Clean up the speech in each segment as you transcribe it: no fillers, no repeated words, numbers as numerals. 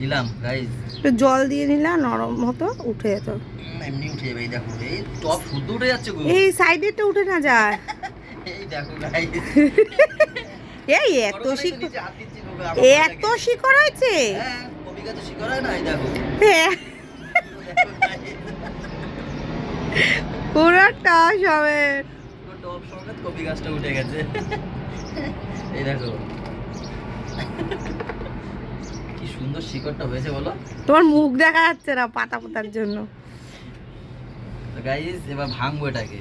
দিলাম গাইস, একটু জল দিয়ে নিলা নরম হতো, উঠে যেত। এমনি উঠে যাবে। এই দেখো, এই টপ শুদ্ধ উঠে যাচ্ছে গো। এই সাইডেটা উঠে না যায়। এই দেখো গাইস, এই এত এত শিকড় হয়েছে। হ্যাঁ, কপি গাছে শিকড় হয় না? এই দেখো, হ্যাঁ, পুরো দেখো guys, পুরো টস হবে। পুরো টপ সমেত কপি গাছটা উঠে গেছে। এই দেখো কি সুন্দর শিকড়টা হয়েছে বলো। তোমার মুখ দেখা যাচ্ছে না পাতা পোতার জন্য। তো গাইস, এবার ভাঙবো এটাকে।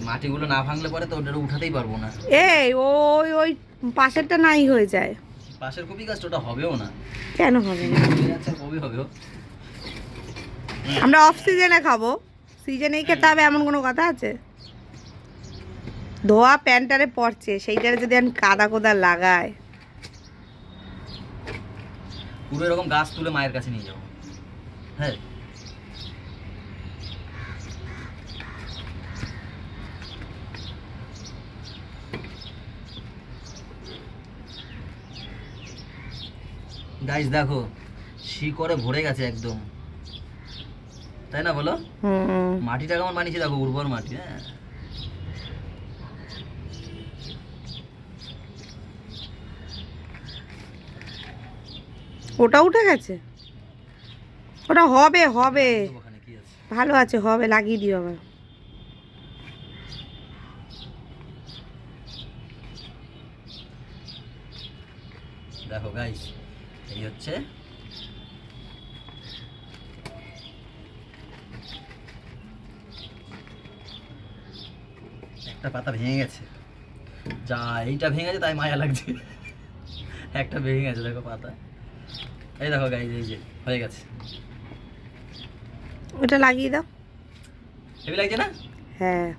মাটিগুলো না ভাঙলে পরে তো ওটা উঠাতেই পারবো না। এই ওই ওই পাশেরটা নাই হয়ে যায়। পাশের কপি গাছটা ওটা হবেও না। কেন হবে না? আচ্ছা, কবি হবে। আমরা অফ সিজনে খাবো, সিজনেই খেতে হবে এমন কোনো কথা আছে? ধোয়া প্যান্টারে পড়ছে, সেইটারে যদি আমি কাদা কোদা লাগাই। পুরো এরকম গাছ তুলে মায়ের কাছে নিয়ে যাবো। হ্যাঁ, গাইস দেখো, শিকড়ে ভরে গেছে একদম, তাই না বলো? মাটিটা কেমন বানিয়েছে দেখো, উর্বর মাটি। হ্যাঁ, ওটা উঠে গেছে, ওটা হবে হবে। ওখানে কি আছে? ভালো আছে, হবে, লাগিয়ে দিও আবার। দেখো গাইস, এই হচ্ছে একটা পাতা ভেঙে গেছে। যা, এইটা ভেঙেছে তাই মায়া লাগছে। একটা ভেঙে গেছে দেখো পাতা। এই দেখো গাইস, এই যে হয়ে গেছে। ওটা লাগিয়ে দাও। হেভি লাগছে না? হ্যাঁ।